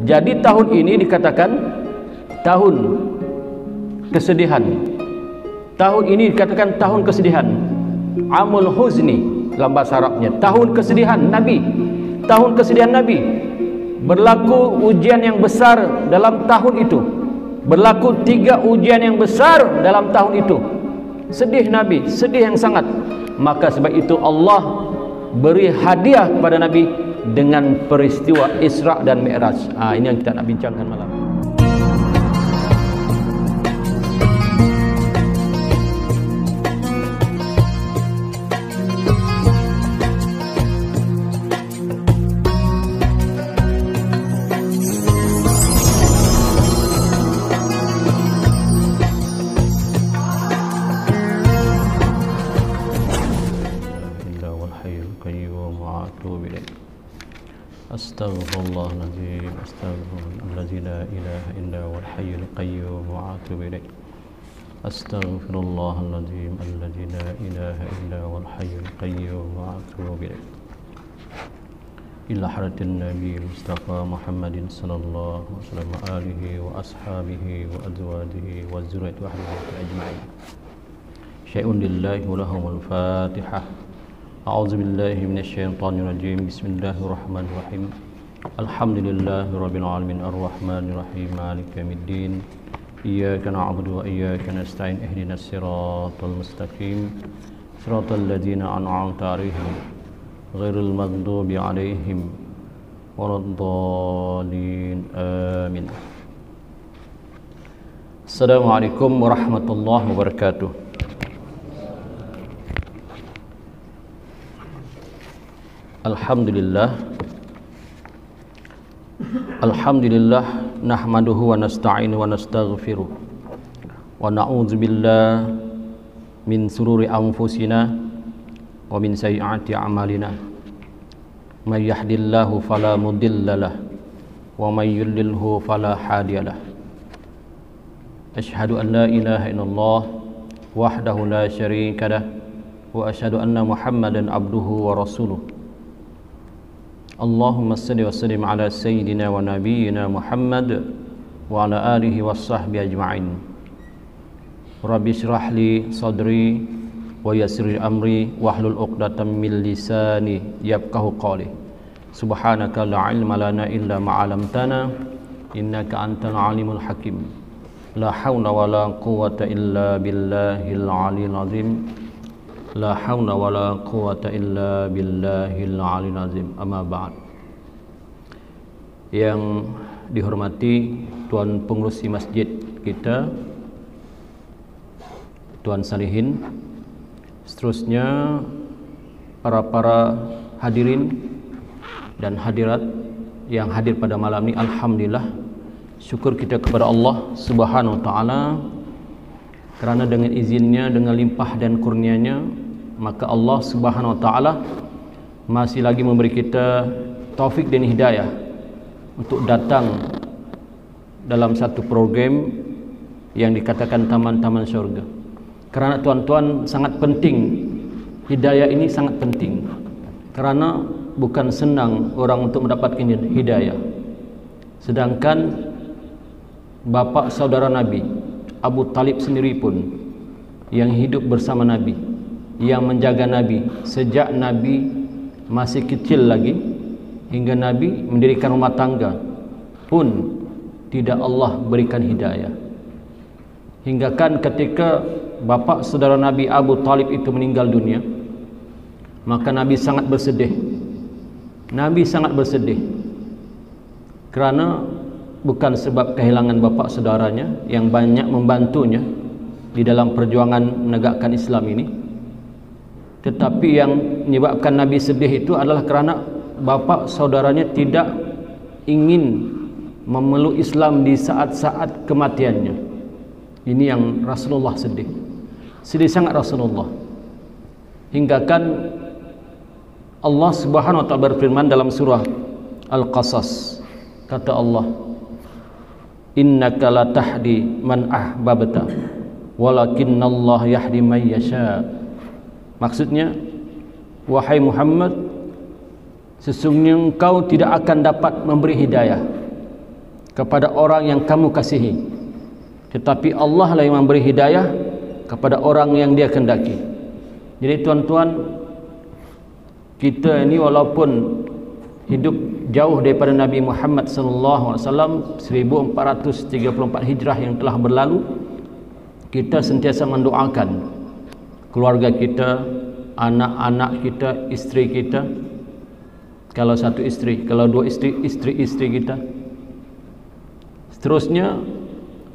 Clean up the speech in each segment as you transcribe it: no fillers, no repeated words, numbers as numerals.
Jadi tahun ini dikatakan tahun kesedihan. Tahun ini dikatakan tahun kesedihan. Amul huzni dalam bahasa Arabnya, tahun kesedihan Nabi. Tahun kesedihan Nabi. Berlaku ujian yang besar dalam tahun itu. Berlaku 3 ujian yang besar dalam tahun itu. Sedih Nabi, sedih yang sangat. Maka sebab itu Allah beri hadiah kepada Nabi dengan peristiwa Isra dan Mi'raj. Ini yang kita nak bincangkan malam ini. Astaghfirullahaladzim, astaghfirullahaladzim, la ilaha illa huwal hayyul qayyum wa atubu ilaih. Astaghfirullahaladzim, alladzi la ilaha illa huwal hayyul qayyum wa atubu ilaih. Ila haratin Nabi Mustafa Muhammadin sallallahu alaihi wasallam wa alihi wa ashabihi wa azwajihi wa zurriyyati wa ahlihi ajma'in. Syai'un lillahi wa lahumul Fatihah. A'udzu billahi minasyaitonir rajim. Bismillahirrahmanirrahim. Alhamdulillahi rabbil alamin arrahmanir rahim maliki yaumiddin. Iyyaka na'budu wa iyyaka nasta'in ihdinas siratal mustaqim. Siratal ladzina an'amta 'alaihim ghairil maghdubi 'alaihim waladdallin. Amin. Assalamualaikum warahmatullahi wabarakatuh. Alhamdulillah nahmaduhu wa nasta'inu wa nastaghfiruh wa na'udzu billahi min sururi anfusina wa min sayyiati a'malina. May yahdihillahu fala mudhillalah wa may yudlilhu fala hadiyalah. Asyhadu an la ilaha illallah wahdahu la syarika lah wa asyhadu anna Muhammadan abduhu wa rasuluh. Allahumma salli wa sallim ala sayyidina wa nabiyyina Muhammad wa ala alihi wa sahbihi ajma'in. Rabbi syrah li sadri wa yassir li amri wahlul 'uqdatam min lisani yafqahu qawli. Subhanaka la ilma lana illa ma 'allamtana innaka antal alimul hakim. La haula wa la quwwata illa billahil 'aliyyil 'azim. La haula wa la quwwata illa billahil 'aliyyil 'azim. Amma ba'd. Yang dihormati Tuan Pengerusi Masjid kita, Tuan Salihin, seterusnya para hadirin dan hadirat yang hadir pada malam ini, alhamdulillah, syukur kita kepada Allah Subhanahu wa taala kerana dengan izinnya, dengan limpah dan kurnianya, maka Allah Subhanahu wa taala masih lagi memberi kita taufik dan hidayah untuk datang dalam satu program yang dikatakan taman-taman syurga. Kerana tuan-tuan sangat penting, hidayah ini sangat penting. Kerana bukan senang orang untuk mendapatkan hidayah. Sedangkan bapa saudara Nabi Abu Talib sendiri pun yang hidup bersama Nabi, yang menjaga Nabi sejak Nabi masih kecil lagi hingga Nabi mendirikan rumah tangga pun tidak Allah berikan hidayah. Hingga kan ketika bapa saudara Nabi Abu Talib itu meninggal dunia, maka Nabi sangat bersedih. Nabi sangat bersedih kerana bukan sebab kehilangan bapa saudaranya yang banyak membantunya di dalam perjuangan menegakkan Islam ini, tetapi yang menyebabkan Nabi sedih itu adalah kerana bapa saudaranya tidak ingin memeluk Islam di saat-saat kematiannya. Ini yang Rasulullah sedih. Sedih sangat Rasulullah. Hingga kan Allah Subhanahu wa taala berfirman dalam surah Al-Qasas, kata Allah, innaka la tahdi man ahbabta walakinnallaha yahdi man yasha. Maksudnya, wahai Muhammad, sesungguhnya engkau tidak akan dapat memberi hidayah kepada orang yang kamu kasihi, tetapi Allah lah yang memberi hidayah kepada orang yang Dia kehendaki. Jadi tuan-tuan, kita ini walaupun hidup jauh daripada Nabi Muhammad sallallahu alaihi wasallam 1434 Hijrah yang telah berlalu, kita sentiasa mendoakan keluarga kita, anak-anak kita, isteri kita. Kalau satu isteri, kalau dua isteri, isteri-isteri kita. Seterusnya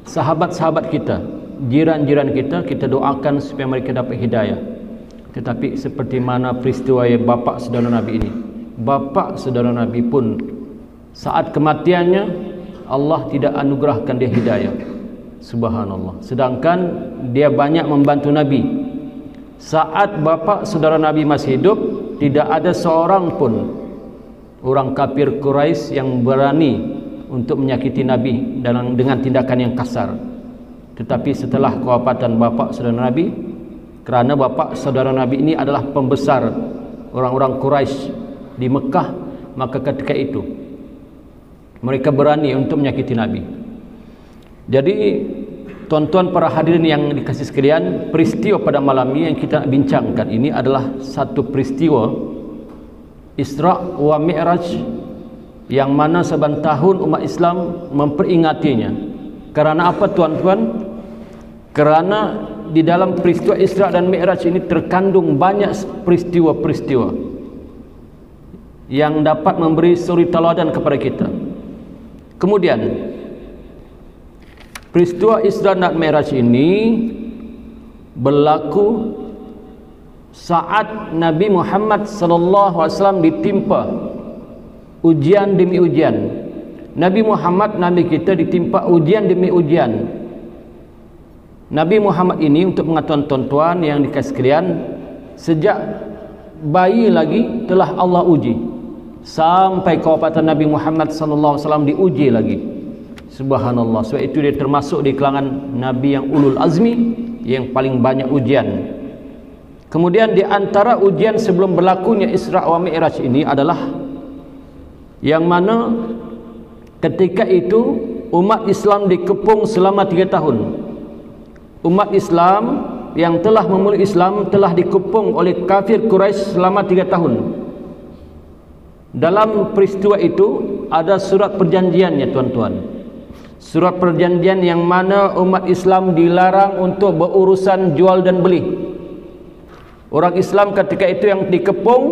sahabat-sahabat kita, jiran-jiran kita, kita doakan supaya mereka dapat hidayah. Tetapi seperti mana peristiwa bapa saudara Nabi ini, bapa saudara Nabi pun saat kematiannya Allah tidak anugerahkan dia hidayah. Subhanallah. Sedangkan dia banyak membantu Nabi. Saat bapa saudara Nabi masih hidup, tidak ada seorang pun orang kafir Quraisy yang berani untuk menyakiti Nabi dengan tindakan yang kasar. Tetapi setelah kewafatan bapa saudara Nabi, kerana bapa saudara Nabi ini adalah pembesar orang-orang Quraisy di Mekah, maka ketika itu mereka berani untuk menyakiti Nabi. Jadi tuan-tuan para hadirin yang dikasihi sekalian, peristiwa pada malam ini yang kita bincangkan ini adalah satu peristiwa Isra wa Mi'raj yang mana saban tahun umat Islam memperingatinya. Kerana apa tuan-tuan? Kerana di dalam peristiwa Isra dan Mi'raj ini terkandung banyak peristiwa-peristiwa yang dapat memberi suri teladan kepada kita. Kemudian peristiwa Isra dan Mi'raj ini berlaku saat Nabi Muhammad sallallahu alaihi wasallam ditimpa ujian demi ujian. Nabi Muhammad, Nabi kita, ditimpa ujian demi ujian. Nabi Muhammad ini, untuk mengatakan tuan-tuan yang dikasihi sekalian, sejak bayi lagi telah Allah uji, sampai kewafatan Nabi Muhammad sallallahu alaihi wasallam diuji lagi. Subhanallah. Sebab itu dia termasuk di kalangan Nabi yang ulul azmi, yang paling banyak ujian. Kemudian di antara ujian sebelum berlakunya Isra wa Mi'raj ini adalah yang mana ketika itu umat Islam dikepung selama 3 tahun. Umat Islam yang telah memeluk Islam telah dikepung oleh kafir Quraisy selama 3 tahun. Dalam peristiwa itu ada surat perjanjiannya tuan-tuan. Surat perjanjian yang mana umat Islam dilarang untuk berurusan jual dan beli. Orang Islam ketika itu yang dikepung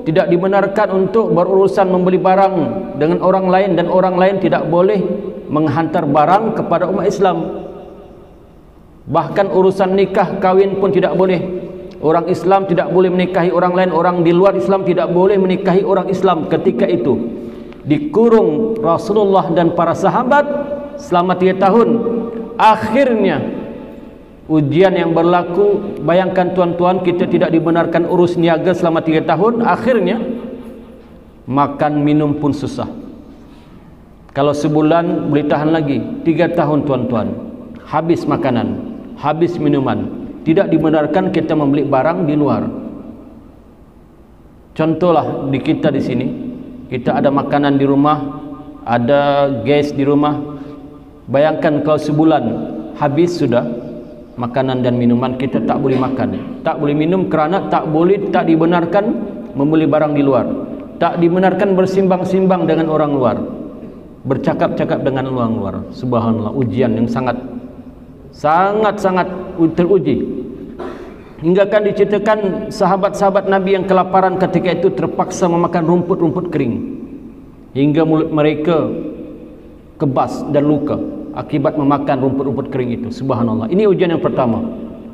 tidak dibenarkan untuk berurusan membeli barang dengan orang lain, dan orang lain tidak boleh menghantar barang kepada umat Islam. Bahkan urusan nikah kawin pun tidak boleh. Orang Islam tidak boleh menikahi orang lain, orang di luar Islam tidak boleh menikahi orang Islam. Ketika itu dikurung Rasulullah dan para sahabat selama 3 tahun. Akhirnya ujian yang berlaku, bayangkan tuan-tuan, kita tidak dibenarkan urus niaga selama 3 tahun. Akhirnya makan minum pun susah. Kalau sebulan boleh tahan lagi, 3 tahun tuan-tuan, habis makanan, habis minuman, tidak dibenarkan kita membeli barang di luar. Contohlah di kita di sini, kita ada makanan di rumah, ada gas di rumah. Bayangkan kalau sebulan habis sudah makanan dan minuman, kita tak boleh makan, tak boleh minum, kerana tak dibenarkan membeli barang di luar, tak dibenarkan bersimbang-simbang dengan orang luar, bercakap-cakap dengan orang luar. Subhanallah, ujian yang sangat-sangat teruji. Hingga kan diceritakan sahabat-sahabat Nabi yang kelaparan ketika itu terpaksa memakan rumput-rumput kering, hingga mulut mereka kebas dan luka akibat memakan rumput-rumput kering itu. Subhanallah. Ini ujian yang pertama,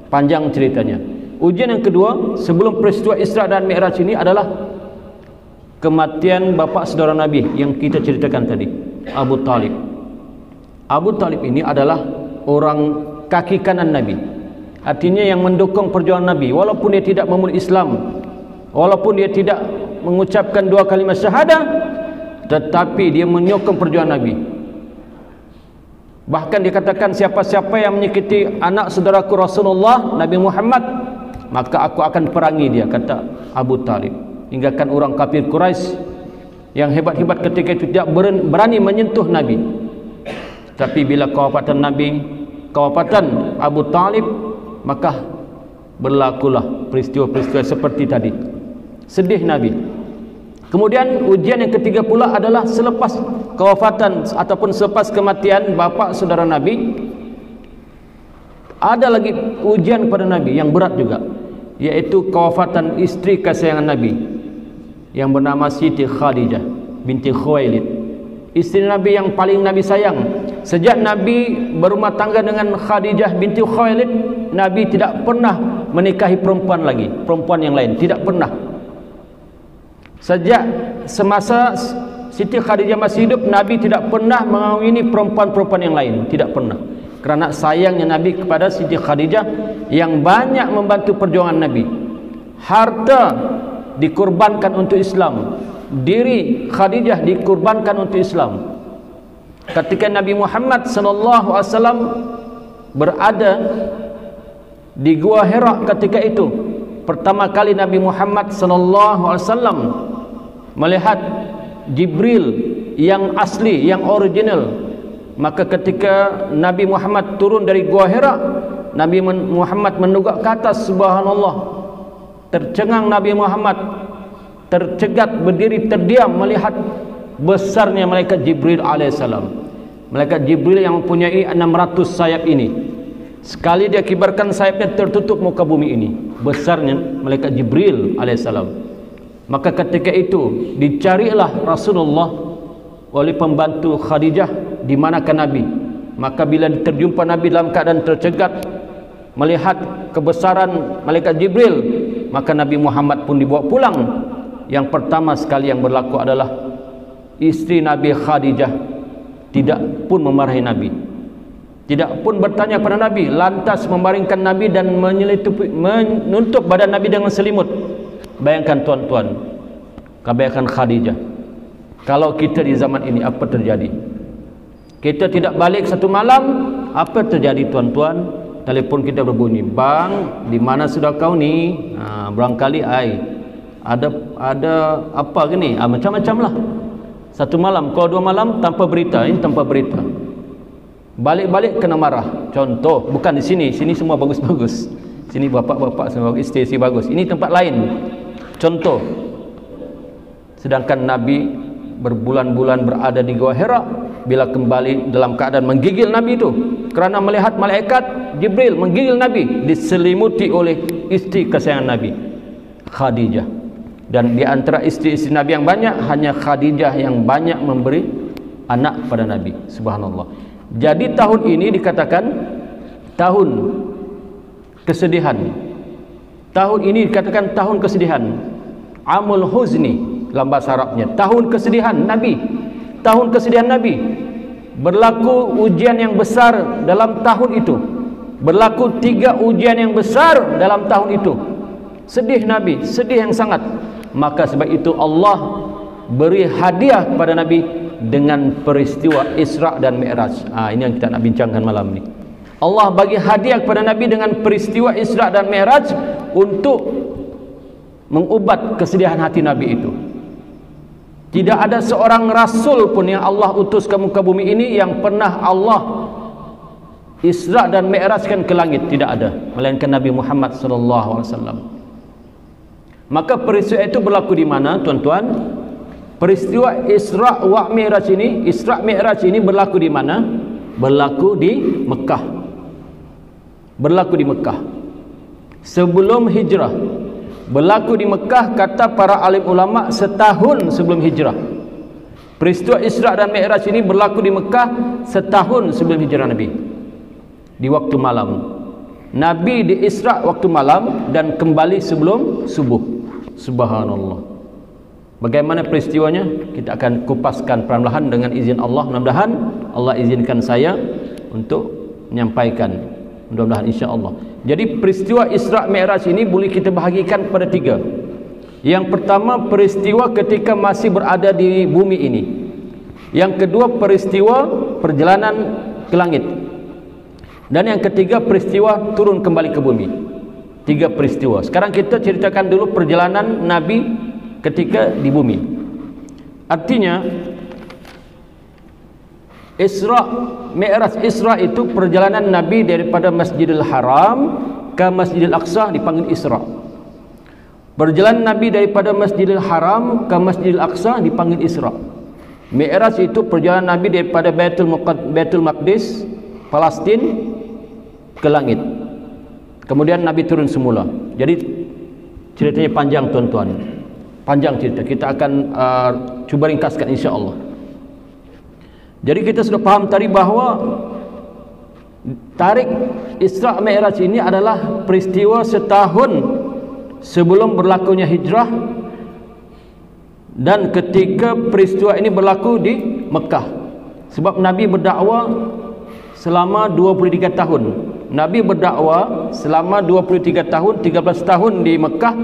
panjang ceritanya. Ujian yang kedua sebelum peristiwa Isra dan Mi'raj ini adalah kematian bapa saudara Nabi yang kita ceritakan tadi, Abu Talib. Abu Talib ini adalah orang kaki kanan Nabi, artinya yang mendukung perjuangan Nabi. Walaupun dia tidak memeluk Islam, walaupun dia tidak mengucapkan 2 kalimat syahadah, tetapi dia menyokong perjuangan Nabi. Bahkan dikatakan, siapa-siapa yang menyakiti anak saudaraku Rasulullah Nabi Muhammad, maka aku akan perangi dia, kata Abu Talib. Hingga kan orang kafir Quraisy yang hebat-hebat ketika itu tidak berani menyentuh Nabi. Tapi bila kewafatan Nabi, kewafatan Abu Talib, maka berlakulah peristiwa-peristiwa seperti tadi. Sedih Nabi. Kemudian ujian yang ketiga pula adalah selepas kewafatan ataupun selepas kematian bapa saudara Nabi, ada lagi ujian kepada Nabi yang berat juga, yaitu kewafatan istri kesayangan Nabi yang bernama Siti Khadijah binti Khuwailid. Istri Nabi yang paling Nabi sayang. Sejak Nabi berumah tangga dengan Khadijah binti Khuwailid, Nabi tidak pernah menikahi perempuan lagi, perempuan yang lain, tidak pernah. Sejak semasa Siti Khadijah masih hidup, Nabi tidak pernah mengawini perempuan-perempuan yang lain, tidak pernah. Kerana sayangnya Nabi kepada Siti Khadijah yang banyak membantu perjuangan Nabi. Harta dikorbankan untuk Islam, diri Khadijah dikorbankan untuk Islam. Ketika Nabi Muhammad sallallahu alaihi wasallam berada di Gua Hira ketika itu, pertama kali Nabi Muhammad sallallahu alaihi wasallam melihat Jibril yang asli, yang original. Maka ketika Nabi Muhammad turun dari Gua Hira, Nabi Muhammad menunggak ke atas, subhanallah. Tercengang Nabi Muhammad, tercegat, berdiri terdiam melihat besarnya malaikat Jibril alaihissalam. Malaikat Jibril yang mempunyai 600 sayap ini, sekali dia kibarkan sayapnya tertutup muka bumi ini. Besarnya malaikat Jibril alaihissalam. Maka ketika itu dicarilah Rasulullah oleh pembantu Khadijah, di manakah Nabi. Maka bila terjumpa Nabi dalam keadaan tercegat melihat kebesaran malaikat Jibril, maka Nabi Muhammad pun dibawa pulang. Yang pertama sekali yang berlaku adalah istri Nabi Khadijah tidak pun memarahi Nabi, tidak pun bertanya kepada Nabi, lantas membaringkan Nabi dan menutup badan Nabi dengan selimut. Bayangkan tuan-tuan, bayangkan Khadijah. Kalau kita di zaman ini, apa terjadi? Kita tidak balik satu malam, apa terjadi tuan-tuan? Telefon kita berbunyi, bang, di mana sudah kau ni? Barangkali ada apa ke ni? Macam-macam lah. Satu malam, kalau 2 malam tanpa berita, ini tanpa berita. Balik-balik kena marah. Contoh, bukan di sini, sini semua bagus-bagus. Sini bapak-bapak semua bagus, isteri bagus. Ini tempat lain. Contoh. Sedangkan Nabi berbulan-bulan berada di Gua Hira, bila kembali dalam keadaan menggigil Nabi itu kerana melihat malaikat Jibril menggigil Nabi, diselimuti oleh istri kesayangan Nabi, Khadijah. Dan di antara istri-istri Nabi yang banyak, hanya Khadijah yang banyak memberi anak pada Nabi. Subhanallah. Jadi tahun ini dikatakan tahun kesedihan. Tahun ini dikatakan tahun kesedihan. Amul Huzni dalam bahasa Arabnya, tahun kesedihan Nabi. Tahun kesedihan Nabi. Berlaku ujian yang besar dalam tahun itu. Berlaku 3 ujian yang besar dalam tahun itu. Sedih Nabi, sedih yang sangat. Maka sebab itu Allah beri hadiah kepada Nabi dengan peristiwa Isra dan Mi'raj. Ini yang kita nak bincangkan malam ni. Allah bagi hadiah kepada Nabi dengan peristiwa Isra dan Mi'raj untuk mengubat kesedihan hati Nabi itu. Tidak ada seorang rasul pun yang Allah utus ke muka bumi ini yang pernah Allah Isra dan Mi'rajkan ke langit, tidak ada, melainkan Nabi Muhammad sallallahu alaihi wasallam. Maka peristiwa itu berlaku di mana, tuan-tuan? Peristiwa Isra wa Mi'raj ini, Isra Mi'raj ini berlaku di mana? Berlaku di Mekah. Berlaku di Mekah. Sebelum hijrah. Berlaku di Mekah, kata para alim ulama, setahun sebelum hijrah. Peristiwa Isra dan Mi'raj ini berlaku di Mekah setahun sebelum hijrah Nabi, di waktu malam. Nabi di Isra waktu malam dan kembali sebelum subuh. Subhanallah. Bagaimana peristiwanya? Kita akan kupaskan perlahan dengan izin Allah. Mudah-mudahan Allah izinkan saya untuk menyampaikan, mudah-mudahan insya-Allah. Jadi peristiwa Isra Mi'raj ini boleh kita bahagikan kepada 3. Yang pertama, peristiwa ketika masih berada di bumi ini. Yang kedua, peristiwa perjalanan ke langit. Dan yang ketiga, peristiwa turun kembali ke bumi. 3 peristiwa. Sekarang kita ceritakan dulu perjalanan Nabi ketika di bumi. Artinya Isra, Mi'raj. Isra itu perjalanan Nabi daripada Masjidil Haram ke Masjidil Aqsa dipanggil Isra. Perjalanan Nabi daripada Masjidil Haram ke Masjidil Aqsa dipanggil Isra. Mi'raj itu perjalanan Nabi daripada Baitul Maqdis, Palestin ke langit. Kemudian Nabi turun semula. Jadi ceritanya panjang tuan-tuan. Panjang cerita. Kita akan cuba ringkaskan insya-Allah. Jadi kita sudah faham tadi bahawa tarikh Isra Mi'raj ini adalah peristiwa setahun sebelum berlakunya hijrah, dan ketika peristiwa ini berlaku di Mekah. Sebab Nabi berdakwah selama 23 tahun. Nabi berdakwah selama 23 tahun, 13 tahun di Mekah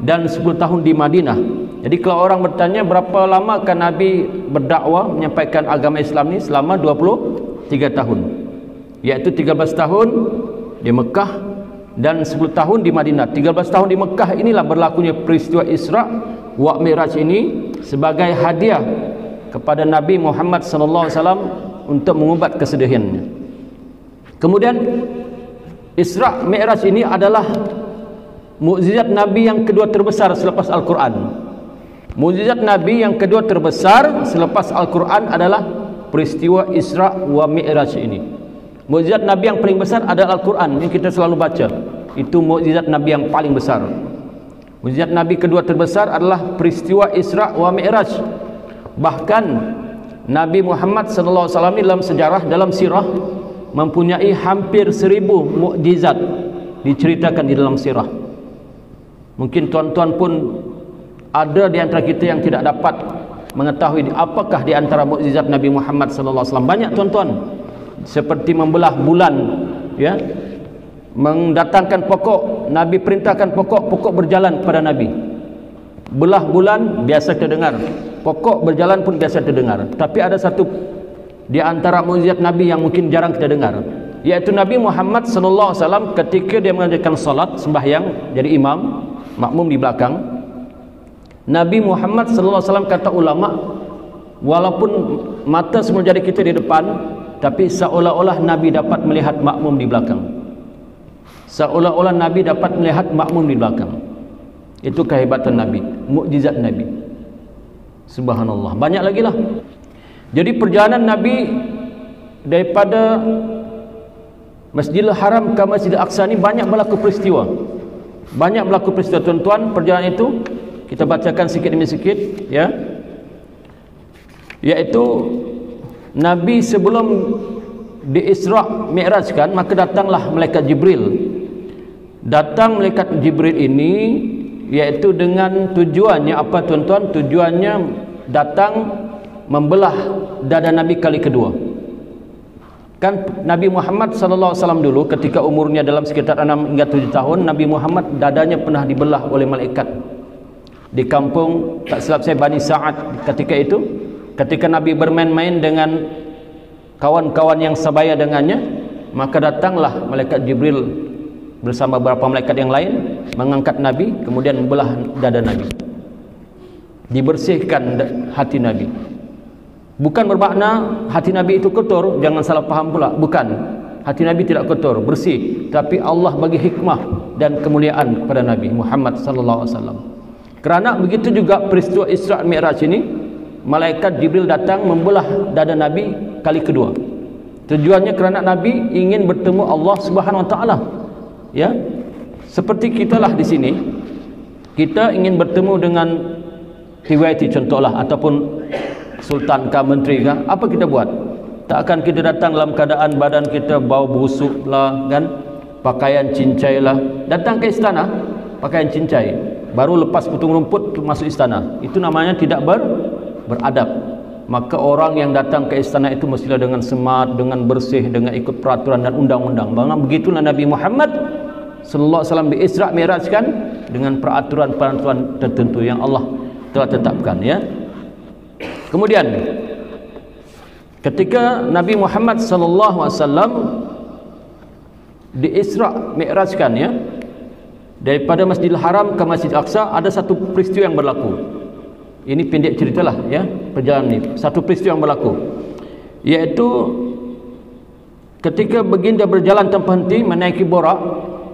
dan 10 tahun di Madinah. Jadi kalau orang bertanya berapa lama kan Nabi berdakwah menyampaikan agama Islam ini, selama 23 tahun. Iaitu 13 tahun di Mekah dan 10 tahun di Madinah. 13 tahun di Mekah inilah berlakunya peristiwa Isra wa Mi'raj ini sebagai hadiah kepada Nabi Muhammad sallallahu alaihi wasallam untuk mengubat kesedihannya. Kemudian Isra Mi'raj ini adalah mukjizat Nabi yang kedua terbesar selepas Al-Quran. Mukjizat Nabi yang kedua terbesar selepas Al-Quran adalah peristiwa Isra wa Mi'raj ini. Mukjizat Nabi yang paling besar adalah Al-Quran yang kita selalu baca. Itu mukjizat Nabi yang paling besar. Mukjizat Nabi kedua terbesar adalah peristiwa Isra wa Mi'raj. Bahkan Nabi Muhammad sallallahu alaihi wasallam dalam sejarah, dalam sirah, mempunyai hampir 1000 mukjizat diceritakan di dalam sirah. Mungkin tuan-tuan pun ada di antara kita yang tidak dapat mengetahui apakah di antara mukjizat Nabi Muhammad sallallahu alaihi wasallam. Banyak tuan-tuan, seperti membelah bulan, ya, mendatangkan pokok. Nabi perintahkan pokok berjalan kepada Nabi. Belah bulan biasa terdengar, pokok berjalan pun biasa terdengar. Tapi ada satu di antara mukjizat Nabi yang mungkin jarang kita dengar, yaitu Nabi Muhammad sallallahu alaihi wasallam ketika dia mengajarkan salat sembahyang jadi imam, makmum di belakang. Nabi Muhammad sallallahu alaihi wasallam, kata ulama, walaupun mata semua jari kita di depan, tapi seolah-olah Nabi dapat melihat makmum di belakang. Seolah-olah Nabi dapat melihat makmum di belakang. Itu kehebatan Nabi, mukjizat Nabi. Subhanallah. Banyak lagi lah. Jadi perjalanan Nabi daripada Masjidil Haram ke Masjidil Aqsa ini banyak berlaku peristiwa. Banyak berlaku peristiwa tuan-tuan. Perjalanan itu kita bacakan sikit demi sikit, ya. Yaitu Nabi sebelum di Isra Mi'rajkan, maka datanglah malaikat Jibril. Datang malaikat Jibril ini yaitu dengan tujuannya apa tuan-tuan? Tujuannya datang membelah dada Nabi kali kedua. Kan Nabi Muhammad sallallahu alaihi wasallam dulu ketika umurnya dalam sekitar 6 hingga 7 tahun, Nabi Muhammad dadanya pernah dibelah oleh malaikat di kampung, tak silap saya, Bani Sa'ad. Ketika itu, ketika Nabi bermain-main dengan kawan-kawan yang sebaya dengannya, maka datanglah malaikat Jibril bersama beberapa malaikat yang lain mengangkat Nabi, kemudian membelah dada Nabi, dibersihkan hati Nabi. Bukan bermakna hati Nabi itu kotor, jangan salah paham pula. Bukan, hati Nabi tidak kotor, bersih. Tapi Allah bagi hikmah dan kemuliaan kepada Nabi Muhammad sallallahu alaihi wasallam. Kerana begitu juga peristiwa Isra Mi'raj ini, malaikat Jibril datang membelah dada Nabi kali kedua. Tujuannya kerana Nabi ingin bertemu Allah Subhanahu wa taala. Ya. Seperti kitalah di sini, kita ingin bertemu dengan TYT contohlah, ataupun sultan kah, menteri kah, apa kita buat? Tak akan kita datang dalam keadaan badan kita bau busuk lah, kan? Pakaian cincai lah. Datang ke istana pakaian cincai, baru lepas putung rumput masuk istana. Itu namanya tidak beradab. Maka orang yang datang ke istana itu mestilah dengan smart, dengan bersih, dengan ikut peraturan dan undang-undang. Begitulah Nabi Muhammad sallallahu alaihi wasallam di Isra Mi'rajkan dengan peraturan-peraturan tertentu yang Allah telah tetapkan, ya. Kemudian ketika Nabi Muhammad sallallahu alaihi wasallam di Isra Mi'rajkan, ya, daripada Masjidil Haram ke Masjid Aqsa, ada satu peristiwa yang berlaku. Ini pendek ceritalah, ya, perjalanan ini. Satu peristiwa yang berlaku. yaitu ketika baginda berjalan tanpa henti menaiki burak.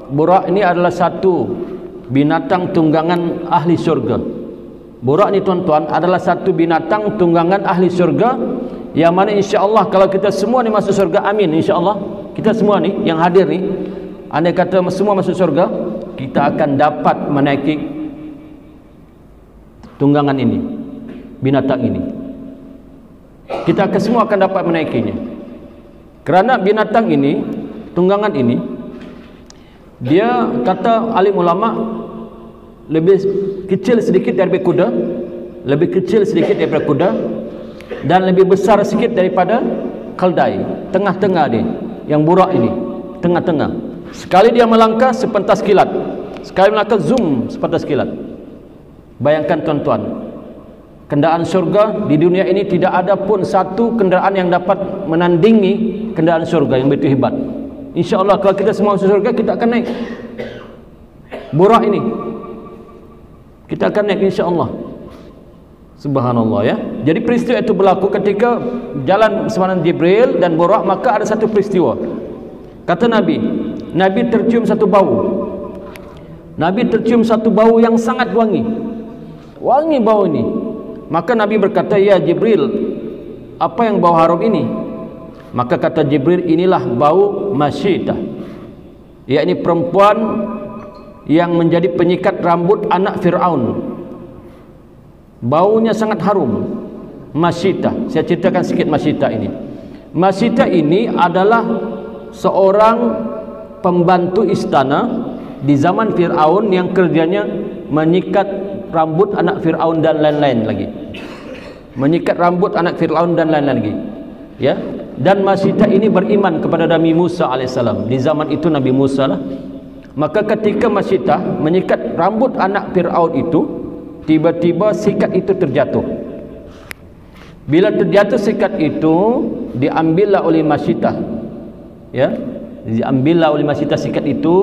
Burak ini adalah satu binatang tunggangan ahli syurga. Burak ni tuan-tuan adalah satu binatang tunggangan ahli syurga, yang mana insya-Allah kalau kita semua ni masuk syurga, amin insya-Allah, kita semua ni yang hadir ni, andai kata semua masuk syurga, kita akan dapat menaiki tunggangan ini, binatang ini. Kita semua akan dapat menaikinya. Kerana binatang ini, tunggangan ini, dia kata alim ulama lebih kecil sedikit daripada kuda, lebih kecil sedikit daripada kuda, dan lebih besar sedikit daripada keldai. Tengah-tengah dia, yang burak ini, tengah-tengah. Sekali dia melangkah sepentas kilat, sekali melangkah zoom sepentas kilat. Bayangkan tuan-tuan, kenderaan syurga di dunia ini tidak ada pun satu kenderaan yang dapat menandingi kenderaan syurga yang begitu hebat. InsyaAllah kalau kita semua masuk syurga, kita akan naik burak ini, kita akan naik insyaAllah. Subhanallah ya. Jadi peristiwa itu berlaku ketika jalan bersama Jibril dan burak. Maka ada satu peristiwa, kata Nabi tercium satu bau. Nabi tercium satu bau yang sangat wangi, wangi bau ini. Maka Nabi berkata, ya Jibril, apa yang bau harum ini? Maka kata Jibril, inilah bau Masyitah, yakni perempuan yang menjadi penyikat rambut anak Fir'aun. Baunya sangat harum. Masyitah, saya ceritakan sedikit Masyitah ini. Masyitah ini adalah seorang pembantu istana di zaman Fir'aun yang kerjanya menyikat rambut anak Fir'aun dan lain-lain lagi. Menyikat rambut anak Fir'aun dan lain-lain lagi. Ya. Dan Masyitah ini beriman kepada Nabi Musa alaihissalam. Di zaman itu Nabi Musa lah. Maka ketika Masyitah menyikat rambut anak Fir'aun itu, tiba-tiba sikat itu terjatuh. Bila terjatuh sikat itu, diambillah oleh Masyitah, ya, diambillah oleh Masyitah sikat itu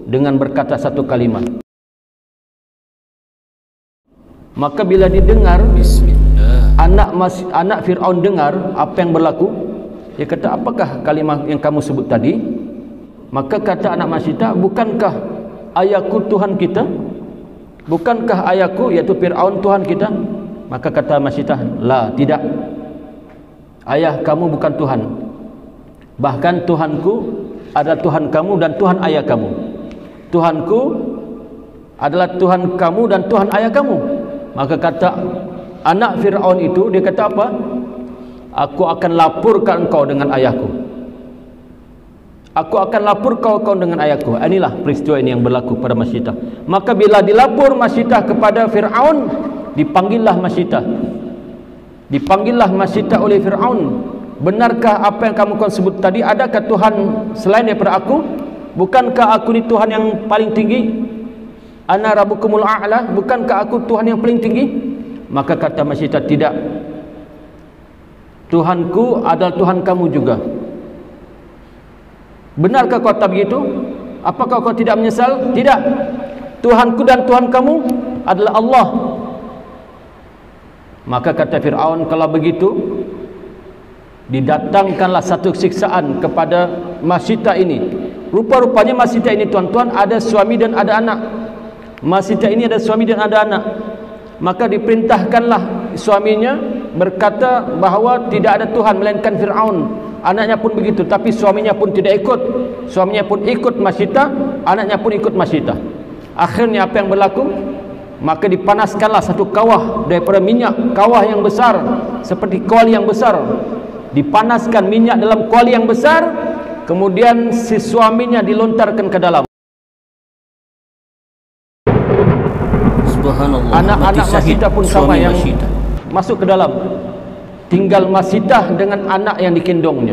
dengan berkata satu kalimat. Maka bila didengar, anak Fir'aun dengar apa yang berlaku, dia kata, apakah kalimat yang kamu sebut tadi? Maka kata anak Masyitah, bukankah ayahku Tuhan kita? Bukankah ayahku yaitu Fir'aun Tuhan kita? Maka kata Masyitah, la, tidak. Ayah kamu bukan Tuhan. Bahkan Tuhanku adalah Tuhan kamu dan Tuhan ayah kamu. Tuhanku adalah Tuhan kamu dan Tuhan ayah kamu. Maka kata anak Fir'aun itu, dia kata apa? Aku akan laporkan engkau dengan ayahku. Aku akan lapor kau dengan ayahku. Inilah peristiwa ini yang berlaku pada Masyitah. Maka bila dilapor Masyitah kepada Fir'aun, dipanggillah Masyitah. Dipanggillah Masyitah oleh Fir'aun. Benarkah apa yang kamu sebut tadi? Adakah Tuhan selain daripada aku? Bukankah aku ni Tuhan yang paling tinggi? Ana rabbukumul a'la. Bukankah aku Tuhan yang paling tinggi? Maka kata Masyitah, tidak. Tuhanku adalah Tuhan kamu juga. Benarkah kau kata begitu? Apakah kau tidak menyesal? Tidak. Tuhanku dan Tuhan kamu adalah Allah. Maka kata Fir'aun, kalau begitu didatangkanlah satu siksaan kepada Masyitah ini. Rupa-rupanya Masyitah ini tuan-tuan ada suami dan ada anak. Masyitah ini ada suami dan ada anak. Maka diperintahkanlah suaminya berkata bahawa tidak ada Tuhan melainkan Fir'aun. Anaknya pun begitu, tapi suaminya pun tidak ikut. Suaminya pun ikut Masyitah, anaknya pun ikut Masyitah. Akhirnya apa yang berlaku? Maka dipanaskanlah satu kawah daripada minyak, kawah yang besar seperti kuali yang besar. Dipanaskan minyak dalam kuali yang besar, kemudian si suaminya dilontarkan ke dalam. Subhanallah. Anak-anak Masyitah pun sama yang masuk ke dalam. Tinggal Masyitah dengan anak yang dikandungnya.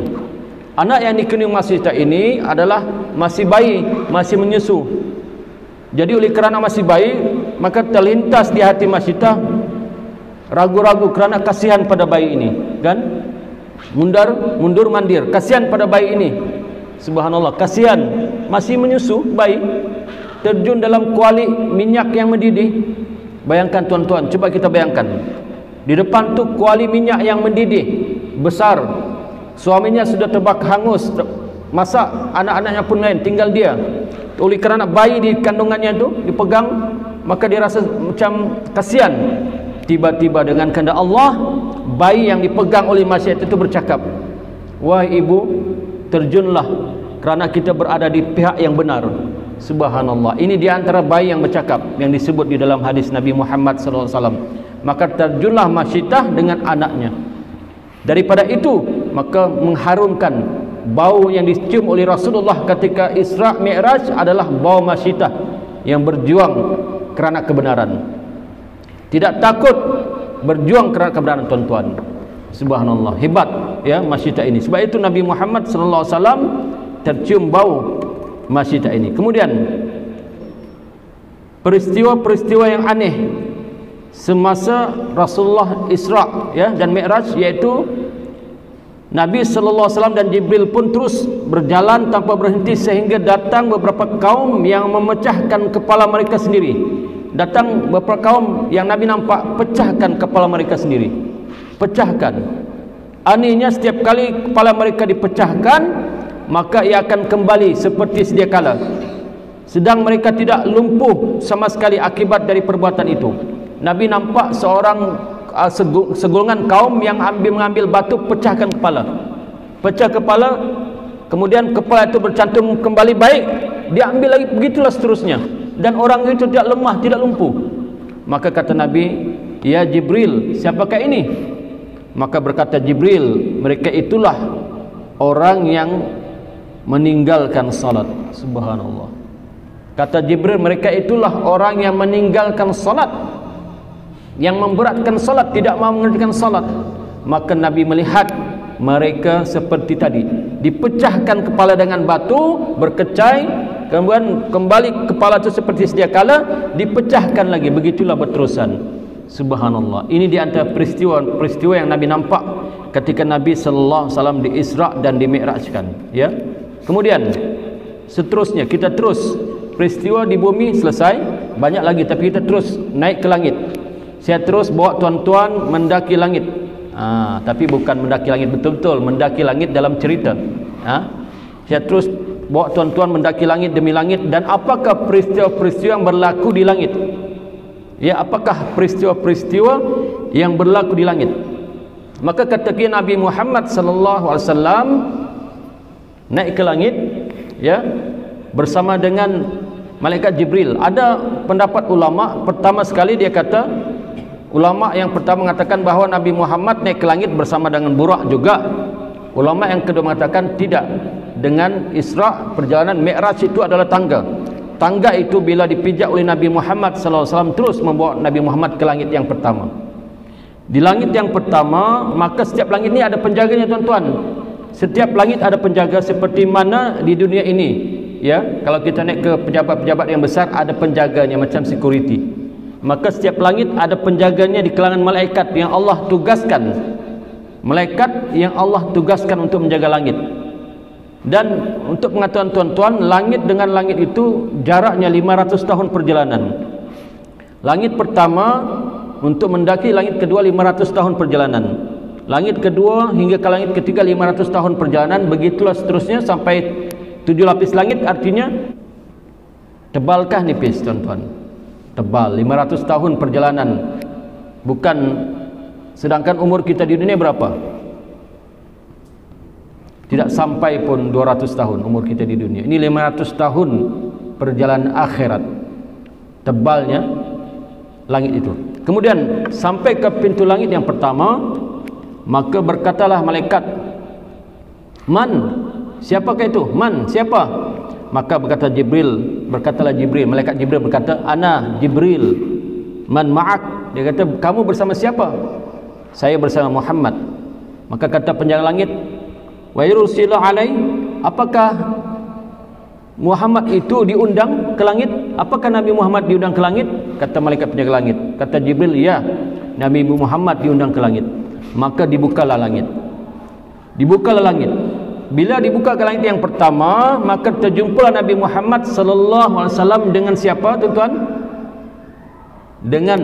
Anak yang dikandung Masyitah ini adalah masih bayi, masih menyusu. Jadi oleh kerana masih bayi, maka terlintas di hati Masyitah ragu-ragu kerana kasihan pada bayi ini, kan? Mundur mandir, kasihan pada bayi ini. Subhanallah, kasihan, masih menyusu bayi, terjun dalam kuali minyak yang mendidih. Bayangkan tuan-tuan, coba kita bayangkan. Di depan tu kuali minyak yang mendidih besar, suaminya sudah terbakar hangus, masak, anak-anaknya pun lain, tinggal dia. Oleh kerana bayi di kandungannya itu dipegang, maka dia rasa macam kasihan. Tiba-tiba dengan kehendak Allah, bayi yang dipegang oleh masyarakat itu bercakap, wahai ibu, terjunlah kerana kita berada di pihak yang benar. Subhanallah. Ini di antara bayi yang bercakap yang disebut di dalam hadis Nabi Muhammad SAW. Maka terjunlah Masyitah dengan anaknya. Daripada itu, maka mengharumkan bau yang dicium oleh Rasulullah ketika Isra Mi'raj adalah bau Masyitah yang berjuang kerana kebenaran. Tidak takut, berjuang kerana kebenaran, tuan-tuan. Subhanallah, hebat ya Masyitah ini. Sebab itu Nabi Muhammad sallallahu alaihi wasallam tercium bau Masyitah ini. Kemudian peristiwa-peristiwa yang aneh semasa Rasulullah Isra ya dan Mi'raj, yaitu Nabi sallallahu alaihi wasallam dan Jibril pun terus berjalan tanpa berhenti sehingga datang beberapa kaum yang memecahkan kepala mereka sendiri. Datang beberapa kaum yang Nabi nampak pecahkan kepala mereka sendiri. Pecahkan. Anehnya setiap kali kepala mereka dipecahkan, maka ia akan kembali seperti sedia kala. Sedang mereka tidak lumpuh sama sekali akibat dari perbuatan itu. Nabi nampak seorang segolongan kaum yang mengambil batu pecahkan kepala. Pecah kepala, kemudian kepala itu bercantum kembali baik, dia ambil lagi, begitulah seterusnya. Dan orang itu tidak lemah, tidak lumpuh. Maka kata Nabi, ya Jibril, siapakah ini? Maka berkata Jibril, mereka itulah orang yang meninggalkan salat. Subhanallah. Kata Jibril, mereka itulah orang yang meninggalkan salat, yang memberatkan salat, tidak mau mengerjakan salat. Maka Nabi melihat mereka seperti tadi, dipecahkan kepala dengan batu, berkecai, kemudian kembali kepala itu seperti sedia kala, dipecahkan lagi, begitulah berterusan. Subhanallah. Ini di antara peristiwa yang Nabi nampak ketika Nabi sallallahu alaihi wasallam di Isra dan di Mi'rajkan, ya. Kemudian seterusnya kita terus, peristiwa di bumi selesai, banyak lagi, tapi kita terus naik ke langit. Saya terus bawa tuan-tuan mendaki langit. Tapi bukan mendaki langit betul-betul, mendaki langit dalam cerita. Saya terus bawa tuan-tuan mendaki langit demi langit. Dan apakah peristiwa-peristiwa yang berlaku di langit? Ya, apakah peristiwa-peristiwa yang berlaku di langit? Maka ketika Nabi Muhammad sallallahu alaihi wasallam naik ke langit, ya, bersama dengan malaikat Jibril. Ada pendapat ulama, pertama sekali dia kata, ulama yang pertama mengatakan bahawa Nabi Muhammad naik ke langit bersama dengan Burak juga. Ulama yang kedua mengatakan tidak. Dengan Isra, perjalanan Mi'raj itu adalah tangga. Tangga itu bila dipijak oleh Nabi Muhammad SAW terus membawa Nabi Muhammad ke langit yang pertama. Di langit yang pertama, maka setiap langit ini ada penjaganya, tuan-tuan. Setiap langit ada penjaga seperti mana di dunia ini, ya. Kalau kita naik ke pejabat-pejabat yang besar, ada penjaganya macam security. Maka setiap langit ada penjaganya di kalangan malaikat yang Allah tugaskan. Malaikat yang Allah tugaskan untuk menjaga langit. Dan untuk pengetahuan tuan-tuan, langit dengan langit itu jaraknya 500 tahun perjalanan. Langit pertama untuk mendaki langit kedua 500 tahun perjalanan. Langit kedua hingga ke langit ketiga 500 tahun perjalanan. Begitulah seterusnya sampai 7 lapis langit. Artinya tebalkah nipis, tuan-tuan? Tebal. 500 tahun perjalanan. Bukan, sedangkan umur kita di dunia berapa? Tidak sampai pun 200 tahun umur kita di dunia. Ini 500 tahun perjalanan akhirat. Tebalnya langit itu. Kemudian sampai ke pintu langit yang pertama, maka berkatalah malaikat, "Man? Siapakah itu? Man? Siapa?" Maka berkatalah Jibril, malaikat Jibril berkata, "Ana Jibril. Man ma'ak?" Dia kata, "Kamu bersama siapa?" "Saya bersama Muhammad." Maka kata penjaga langit, "Wa yursilu alai?" Apakah Muhammad itu diundang ke langit? Apakah Nabi Muhammad diundang ke langit? Kata malaikat penjaga langit. Kata Jibril, "Ya, Nabi Muhammad diundang ke langit." Maka dibukalah langit. Dibukalah langit. Bila dibuka ke langit yang pertama, maka terjumpalah Nabi Muhammad sallallahu alaihi wasallam dengan siapa, tuan-tuan? Dengan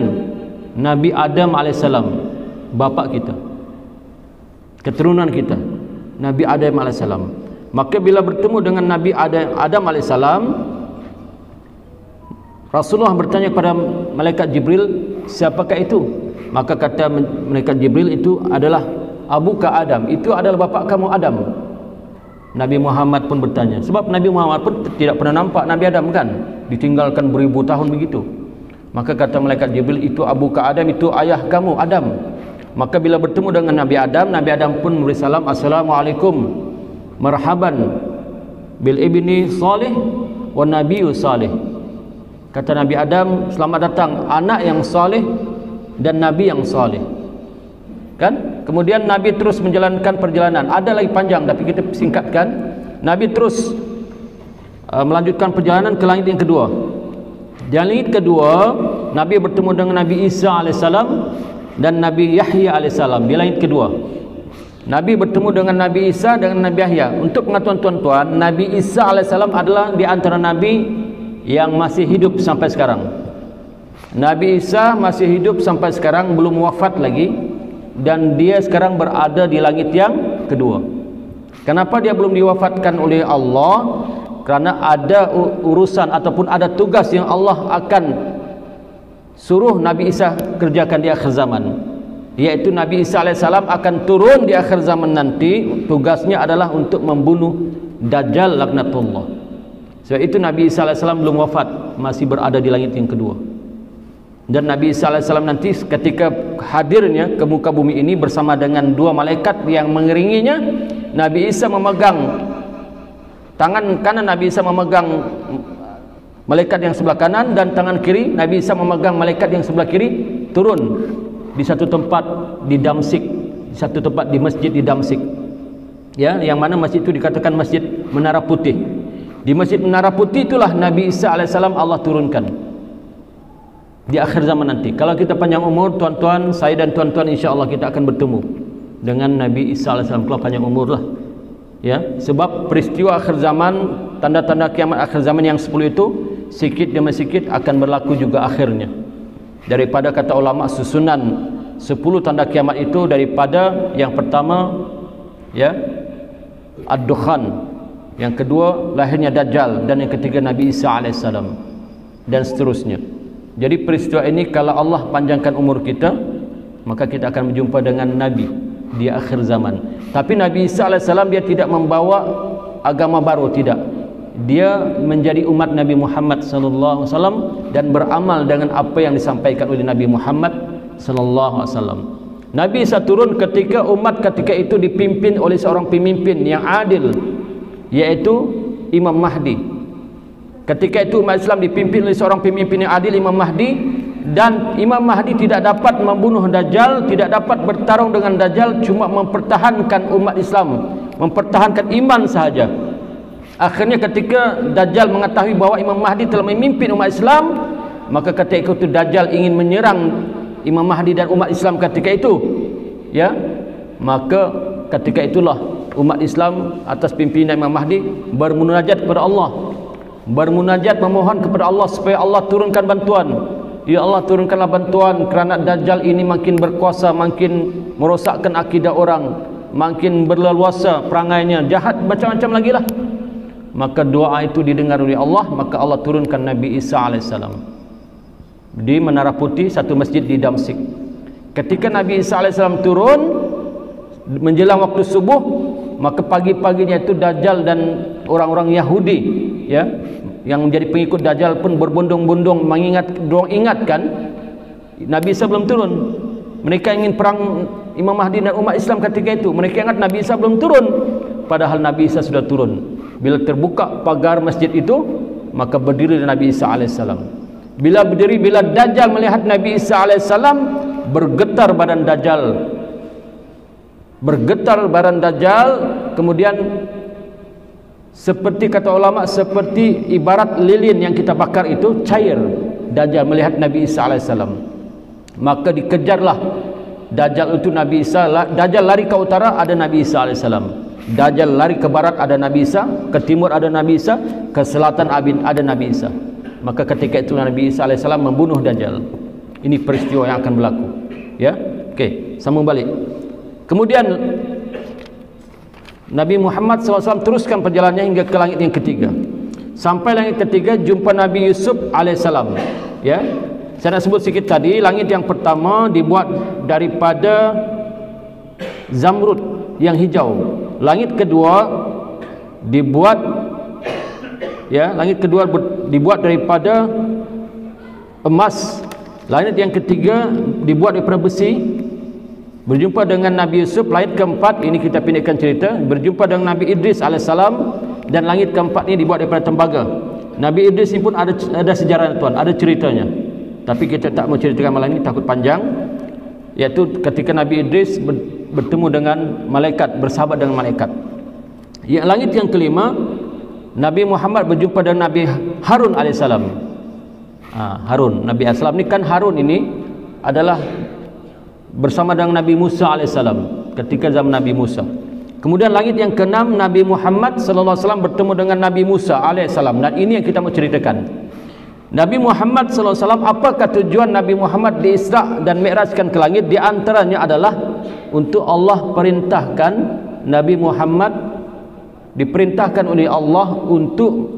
Nabi Adam alaihissalam, bapa kita, keturunan kita. Nabi Adam alaihissalam. Maka bila bertemu dengan Nabi Adam alaihissalam, Rasulullah bertanya kepada malaikat Jibril, siapakah itu? Maka kata malaikat Jibril, itu adalah abuka Adam, itu adalah bapa kamu Adam. Nabi Muhammad pun bertanya, sebab Nabi Muhammad pun tidak pernah nampak Nabi Adam kan, ditinggalkan beribu tahun begitu. Maka kata malaikat Jibril, itu abuka Adam, itu ayah kamu Adam. Maka bila bertemu dengan Nabi Adam pun memberi salam, assalamualaikum, marhaban bil ibni salih wa nabiyyu salih. Kata Nabi Adam, selamat datang anak yang saleh dan nabi yang saleh. Kan? Kemudian Nabi terus menjalankan perjalanan. Ada lagi panjang tapi kita singkatkan. Nabi terus melanjutkan perjalanan ke langit yang kedua. Di langit kedua, Nabi bertemu dengan Nabi Isa alaihissalam dan Nabi Yahya alaihissalam. Di langit kedua, Nabi bertemu dengan Nabi Isa dengan Nabi Yahya. Untuk pengetahuan tuan-tuan, Nabi Isa alaihissalam adalah di antara Nabi yang masih hidup sampai sekarang. Nabi Isa masih hidup sampai sekarang, belum wafat lagi, dan dia sekarang berada di langit yang kedua. Kenapa dia belum diwafatkan oleh Allah? Kerana ada urusan ataupun ada tugas yang Allah akan suruh Nabi Isa kerjakan di akhir zaman, yaitu Nabi Isa alaihissalam akan turun di akhir zaman nanti. Tugasnya adalah untuk membunuh Dajjal laknatullah. Sebab itu Nabi Isa alaihissalam belum wafat, masih berada di langit yang kedua. Dan Nabi Isa alaihissalam nanti ketika hadirnya ke muka bumi ini bersama dengan dua malaikat yang mengiringinya, Nabi Isa memegang tangan kanan, Nabi Isa memegang malaikat yang sebelah kanan, dan tangan kiri Nabi Isa memegang malaikat yang sebelah kiri, turun di satu tempat di Damsyik, di satu tempat di masjid di Damsyik, ya, yang mana masjid itu dikatakan Masjid Menara Putih. Di Masjid Menara Putih itulah Nabi Isa alaihissalam Allah turunkan di akhir zaman nanti. Kalau kita panjang umur, tuan-tuan, saya dan tuan-tuan, insya-Allah kita akan bertemu dengan Nabi Isa alaihissalam kalau panjang umur lah, ya. Sebab peristiwa akhir zaman, tanda-tanda kiamat akhir zaman yang 10 itu sikit demi sikit akan berlaku juga akhirnya. Daripada kata ulama susunan 10 tanda kiamat itu, daripada yang pertama, ya, ad-dukhan, yang kedua lahirnya Dajjal, dan yang ketiga Nabi Isa alaihissalam, dan seterusnya. Jadi peristiwa ini kalau Allah panjangkan umur kita, maka kita akan berjumpa dengan Nabi di akhir zaman. Tapi Nabi Isa alaihissalam dia tidak membawa agama baru, tidak. Dia menjadi umat Nabi Muhammad sallallahu alaihi wasallam dan beramal dengan apa yang disampaikan oleh Nabi Muhammad sallallahu alaihi wasallam. Nabi Isa turun ketika umat ketika itu dipimpin oleh seorang pemimpin yang adil, yaitu Imam Mahdi. Ketika itu umat Islam dipimpin oleh seorang pemimpin yang adil, Imam Mahdi, dan Imam Mahdi tidak dapat membunuh Dajjal, tidak dapat bertarung dengan Dajjal, cuma mempertahankan umat Islam, mempertahankan iman sahaja. Akhirnya ketika Dajjal mengetahui bahawa Imam Mahdi telah memimpin umat Islam, maka ketika itu Dajjal ingin menyerang Imam Mahdi dan umat Islam ketika itu, ya, maka ketika itulah umat Islam atas pimpinan Imam Mahdi bermunajat kepada Allah, bermunajat memohon kepada Allah supaya Allah turunkan bantuan. Ya Allah, turunkanlah bantuan kerana Dajjal ini makin berkuasa, makin merosakkan akidah orang, makin berleluasa perangainya, jahat macam-macam lagi lah. Maka doa itu didengar oleh Allah, maka Allah turunkan Nabi Isa alaihissalam di Menara Putih, satu masjid di Damsyik. Ketika Nabi Isa alaihissalam turun menjelang waktu subuh, maka pagi-paginya itu Dajjal dan orang-orang Yahudi, ya, yang menjadi pengikut Dajjal pun berbondong-bondong ingatkan Nabi Isa belum turun. Mereka ingin perang Imam Mahdi dan umat Islam ketika itu. Mereka ingat Nabi Isa belum turun, padahal Nabi Isa sudah turun. Bila terbuka pagar masjid itu, maka berdiri Nabi Isa alaihissalam. Bila berdiri, bila Dajjal melihat Nabi Isa alaihissalam, bergetar badan Dajjal, bergetar badan Dajjal. Kemudian seperti kata ulama, seperti ibarat lilin yang kita bakar itu cair. Dajjal melihat Nabi Isa alaihissalam, maka dikejarlah Dajjal itu Nabi Isa. Dajjal lari ke utara, ada Nabi Isa alaihissalam. Dajjal lari ke barat, ada Nabi Isa. Ke timur ada Nabi Isa. Ke selatan ada Nabi Isa. Maka ketika itu Nabi Isa alaihissalam membunuh Dajjal. Ini peristiwa yang akan berlaku, ya. Okey, sambung balik. Kemudian Nabi Muhammad SAW teruskan perjalanannya hingga ke langit yang ketiga. Sampai langit ketiga jumpa Nabi Yusuf alaihissalam. Ya, saya nak sebut sikit tadi. Langit yang pertama dibuat daripada zamrud yang hijau. Langit kedua dibuat, ya, langit kedua dibuat daripada emas. Langit yang ketiga dibuat daripada besi. Berjumpa dengan Nabi Yusuf. Langit keempat, ini kita pendekkan cerita, berjumpa dengan Nabi Idris alaihissalam. Dan langit keempat ini dibuat daripada tembaga. Nabi Idris ini pun ada sejarah, tuan, ada ceritanya. Tapi kita tak mau ceritakan malam ini, takut panjang. Iaitu ketika Nabi Idris bertemu dengan malaikat, bersahabat dengan malaikat. Langit yang kelima, Nabi Muhammad berjumpa dengan Nabi Harun alaihissalam. Harun, Nabi alaihissalam ni kan, Harun ini adalah bersama dengan Nabi Musa alaihissalam ketika zaman Nabi Musa. Kemudian langit yang keenam, Nabi Muhammad sallallahu alaihi wasallam bertemu dengan Nabi Musa alaihissalam. Dan ini yang kita mau ceritakan. Nabi Muhammad sallallahu alaihi wasallam, apakah tujuan Nabi Muhammad di Isra dan Mi'rajkan ke langit? Di antaranya adalah untuk Allah perintahkan Nabi Muhammad, diperintahkan oleh Allah untuk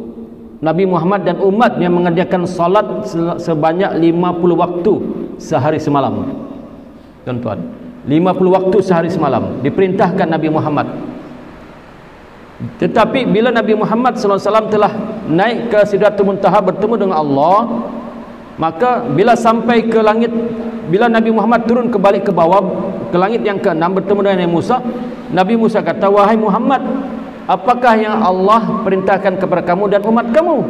Nabi Muhammad dan umatnya mengerjakan salat sebanyak 50 waktu sehari semalam. Tuan-tuan, 50 waktu sehari semalam diperintahkan Nabi Muhammad. Tetapi bila Nabi Muhammad SAW telah naik ke Sidratul Muntaha bertemu dengan Allah, maka bila sampai ke langit, bila Nabi Muhammad turun balik ke bawah ke langit yang ke-6 bertemu dengan Nabi Musa, Nabi Musa kata, "Wahai Muhammad, apakah yang Allah perintahkan kepada kamu dan umat kamu?"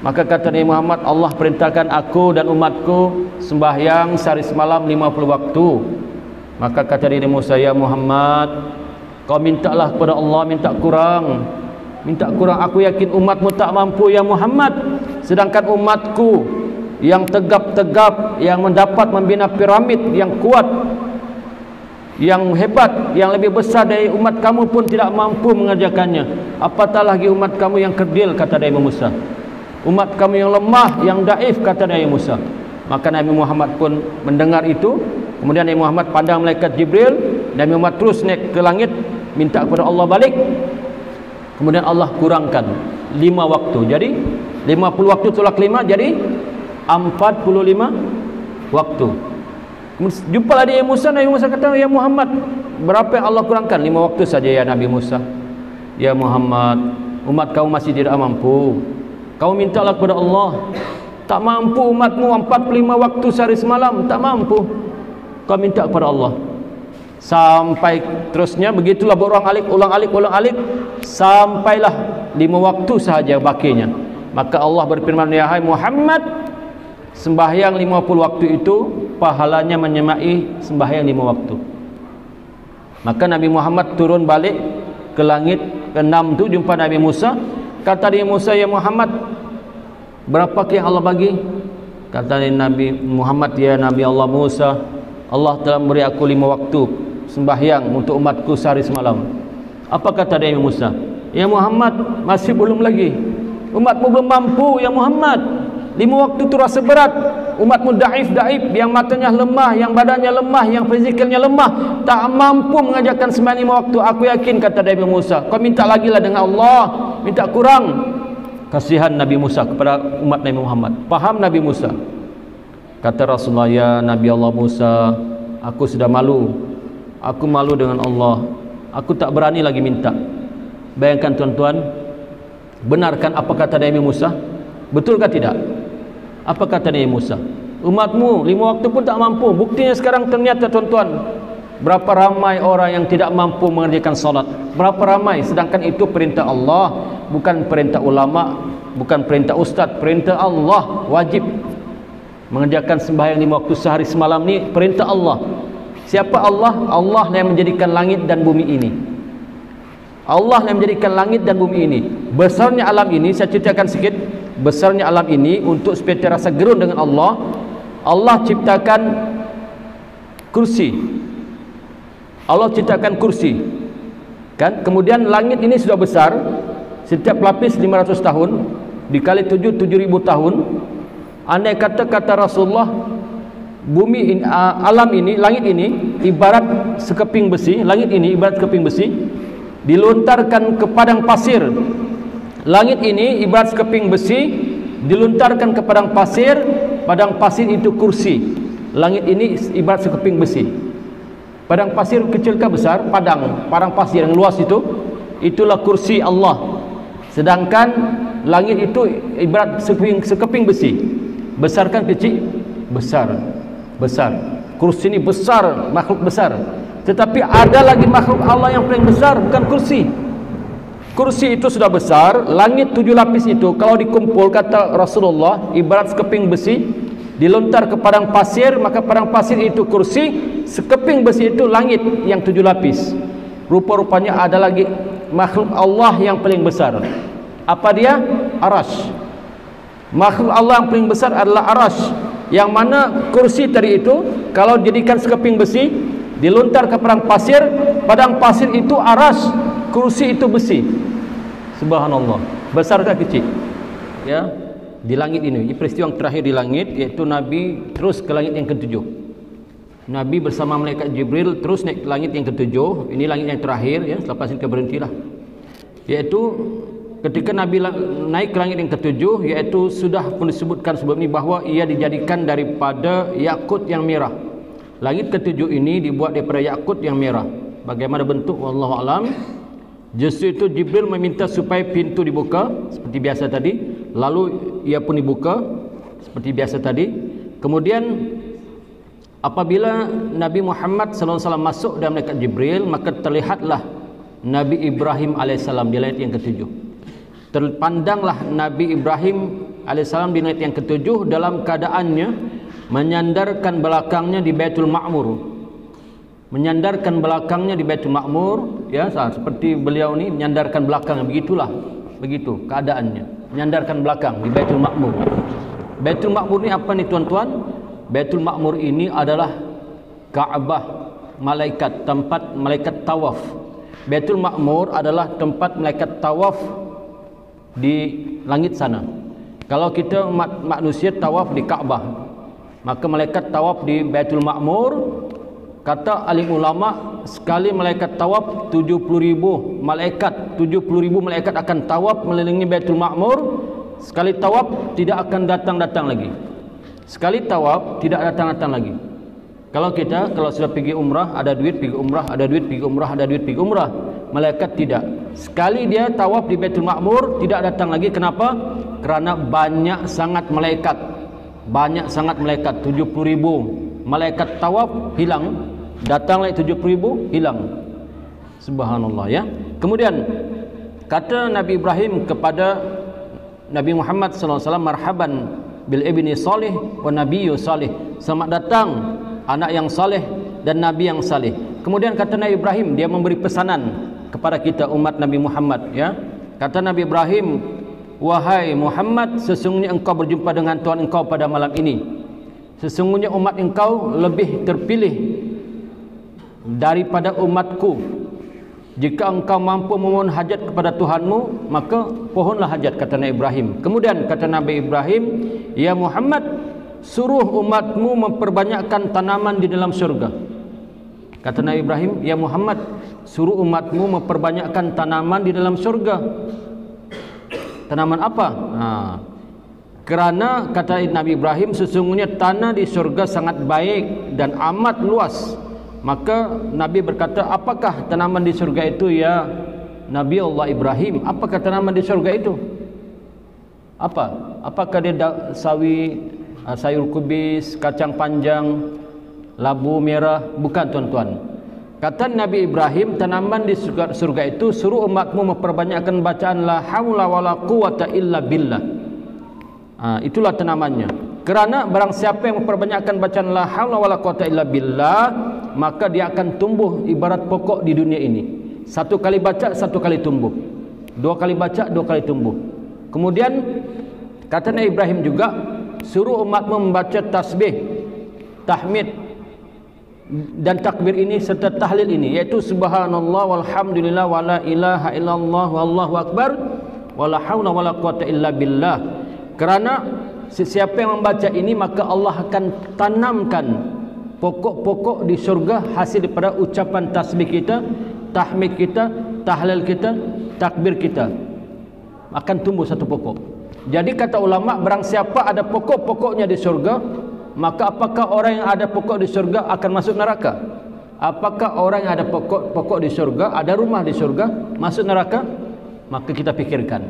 Maka kata Nabi Muhammad, "Allah perintahkan aku dan umatku sembahyang sehari semalam 50 waktu." Maka kata Nabi Musa, "Ya Muhammad, kau mintalah kepada Allah, minta kurang. Minta kurang, aku yakin umatmu tak mampu ya Muhammad. Sedangkan umatku yang tegap-tegap, yang mendapat membina piramid yang kuat, yang hebat, yang lebih besar dari umat kamu pun tidak mampu mengerjakannya. Apatah lagi umat kamu yang kerdil," kata Nabi Musa. "Umat kamu yang lemah, yang daif," kata Nabi Musa. Maka Nabi Muhammad pun mendengar itu. Kemudian Nabi Muhammad pandang malaikat Jibril. Nabi Muhammad terus naik ke langit, minta kepada Allah balik. Kemudian Allah kurangkan 5 waktu. Jadi 50 waktu tolak 5, jadi 45 waktu. Jumpalah dia Musa. Nabi Musa kata, "Ya Muhammad, berapa yang Allah kurangkan?" 5 waktu saja ya Nabi Musa. "Ya Muhammad, umat kamu masih tidak mampu. Kau mintalah kepada Allah." "Tak mampu umatmu 45 waktu sehari semalam, tak mampu. Kau minta kepada Allah." Sampai terusnya begitulah berulang-alik, ulang-alik, sampailah 5 waktu sahaja bakinya. Maka Allah berfirman, "Ya hai Muhammad, sembahyang 50 waktu itu pahalanya menyemai sembahyang 5 waktu." Maka Nabi Muhammad turun balik ke langit ke-6 tu, jumpa Nabi Musa. Kata Nabi Musa, "Ya Muhammad, berapa yang Allah bagi?" Kata Nabi Muhammad, "Ya Nabi Allah Musa, Allah telah memberi aku 5 waktu sembahyang untuk umatku sehari semalam." Apa kata Nabi Musa? "Ya Muhammad, masih belum lagi. Umatmu belum mampu ya Muhammad. 5 waktu itu rasa berat. Umatmu daif, yang matanya lemah, yang badannya lemah, yang fizikalnya lemah, tak mampu mengajarkan sembahyang 5 waktu. Aku yakin," kata Nabi Musa, "kau minta lagi lah dengan Allah, minta kurang." Kasihan Nabi Musa kepada umat Nabi Muhammad. Faham Nabi Musa. Kata Rasulullah, "Ya Nabi Allah Musa, aku sudah malu. Aku malu dengan Allah. Aku tak berani lagi minta." Bayangkan tuan-tuan, benarkan apa kata Nabi Musa? Betulkah tidak? Apa kata Nabi Musa? Umatmu 5 waktu pun tak mampu. Buktinya sekarang ternyata tuan-tuan, berapa ramai orang yang tidak mampu mengerjakan salat. Berapa ramai, sedangkan itu perintah Allah, bukan perintah ulama, bukan perintah ustaz, perintah Allah. Wajib mengerjakan sembahyang 5 waktu sehari semalam ni perintah Allah. Siapa Allah? Allah yang menjadikan langit dan bumi ini. Allah yang menjadikan langit dan bumi ini. Besarnya alam ini, saya ceritakan sikit. Besarnya alam ini untuk supaya terasa gerun dengan Allah. Allah ciptakan kursi. Allah ciptakan kursi. Kan? Kemudian langit ini sudah besar. Setiap lapis 500 tahun dikali 7, 7.000 tahun. Andai kata Rasulullah, bumi ini, alam ini, langit ini ibarat sekeping besi. Langit ini ibarat sekeping besi. dilontarkan ke padang pasir. Langit ini ibarat sekeping besi, dilontarkan ke padang pasir itu kursi. Langit ini ibarat sekeping besi. Padang pasir kecil ke besar? Padang pasir yang luas itu, itulah kursi Allah. Sedangkan langit itu ibarat sekeping besi. Besar kan kecil? Besar. Kursi ini besar, makhluk besar. Tetapi ada lagi makhluk Allah yang paling besar, bukan kursi. Kursi itu sudah besar. Langit 7 lapis itu kalau dikumpul, kata Rasulullah, ibarat sekeping besi dilontar ke padang pasir, maka padang pasir itu kursi, sekeping besi itu langit yang 7 lapis. Rupa-rupanya ada lagi makhluk Allah yang paling besar. Apa dia? Arasy. Makhluk Allah yang paling besar adalah arasy, yang mana kursi tadi itu kalau dijadikan sekeping besi dilontar ke padang pasir itu arasy, kursi itu besi. Subhanallah. Besar ke kecil? Ya, di langit ini peristiwa yang terakhir di langit, yaitu Nabi terus ke langit yang ke-7. Nabi bersama malaikat Jibril terus naik ke langit yang ke-7. Ini langit yang terakhir, ya, selepas ini berhentilah. Yaitu ketika Nabi naik ke langit yang ke-7, yaitu sudah pun disebutkan sebelum ini bahwa ia dijadikan daripada yakut yang merah. Langit ke-7 ini dibuat daripada yakut yang merah. Bagaimana bentuk wallahu alam. Justru itu Jibril meminta supaya pintu dibuka seperti biasa tadi, lalu ia pun dibuka seperti biasa tadi. Kemudian apabila Nabi Muhammad SAW masuk dalam malaikat Jibril, maka terlihatlah Nabi Ibrahim alaihissalam di langit yang ke-7. Terpandanglah Nabi Ibrahim alaihissalam di langit yang ke-7 dalam keadaannya menyandarkan belakangnya di Baitul Ma'mur. Menyandarkan belakangnya di Baitul Ma'mur, ya, seperti beliau ni menyandarkan belakang, begitu keadaannya. Menyandarkan belakang di Baitul Ma'mur. Baitul Ma'mur ni apa ni tuan-tuan? Baitul Ma'mur ini adalah Ka'bah malaikat, tempat malaikat tawaf. Baitul Ma'mur adalah tempat malaikat tawaf di langit sana. Kalau kita manusia tawaf di Ka'bah, maka malaikat tawaf di Baitul Ma'mur. Kata alim ulama, sekali malaikat tawaf 70.000 malaikat, 70.000 malaikat akan tawaf mengelilingi Baitul Ma'mur. Sekali tawaf tidak akan datang lagi. Sekali tawaf tidak datang lagi. Kalau sudah pergi umrah, ada duit pergi umrah, ada duit pergi umrah, ada duit pergi umrah. Malaikat tidak. Sekali dia tawaf di Baitul Ma'mur tidak datang lagi. Kenapa? Kerana banyak sangat malaikat. 70.000 malaikat tawaf hilang, datang lagi 70.000 hilang. Subhanallah, ya. Kemudian kata Nabi Ibrahim kepada Nabi Muhammad SAW, marhaban bil ibni salih wa nabiyyu salih. Selamat datang anak yang saleh dan nabi yang saleh. Kemudian kata Nabi Ibrahim, dia memberi pesanan kepada kita umat Nabi Muhammad, ya. Kata Nabi Ibrahim, wahai Muhammad, sesungguhnya engkau berjumpa dengan Tuhan engkau pada malam ini. Sesungguhnya umat engkau lebih terpilih daripada umatku. Jika engkau mampu memohon hajat kepada Tuhanmu, maka pohonlah hajat, kata Nabi Ibrahim. Kemudian kata Nabi Ibrahim, ya Muhammad, suruh umatmu memperbanyakkan tanaman di dalam surga. Kata Nabi Ibrahim, ya Muhammad, suruh umatmu memperbanyakkan tanaman di dalam surga. Tanaman apa? Kerana kata Nabi Ibrahim, sesungguhnya tanah di surga sangat baik dan amat luas. Maka Nabi berkata, apakah tanaman di surga itu ya Nabi Allah Ibrahim? Apakah tanaman di surga itu? Apakah dia sawi, sayur kubis, kacang panjang, labu merah? Bukan, tuan-tuan. Kata Nabi Ibrahim, tanaman di surga itu, suruh umatmu memperbanyakkan bacaan la haula wala quwata illa billah. Itulah tanamannya. Kerana barang siapa yang memperbanyakkan bacaan la haula wala quwata illa billah, maka dia akan tumbuh ibarat pokok di dunia ini. Satu kali baca, satu kali tumbuh. Dua kali baca, dua kali tumbuh. Kemudian kata Nabi Ibrahim juga, suruh umatmu membaca tasbih, tahmid dan takbir ini serta tahlil ini, yaitu subhanallah walhamdulillah wala ilaha illallah wallahu akbar wala haula wala quwata illa billah. Kerana sesiapa yang membaca ini, maka Allah akan tanamkan pokok-pokok di surga hasil daripada ucapan tasbih kita, tahmid kita, tahlil kita, takbir kita akan tumbuh satu pokok. Jadi kata ulama, barang siapa ada pokok-pokoknya di surga, maka apakah orang yang ada pokok di surga akan masuk neraka? Apakah orang yang ada pokok di surga, ada rumah di surga, masuk neraka? Maka kita pikirkan,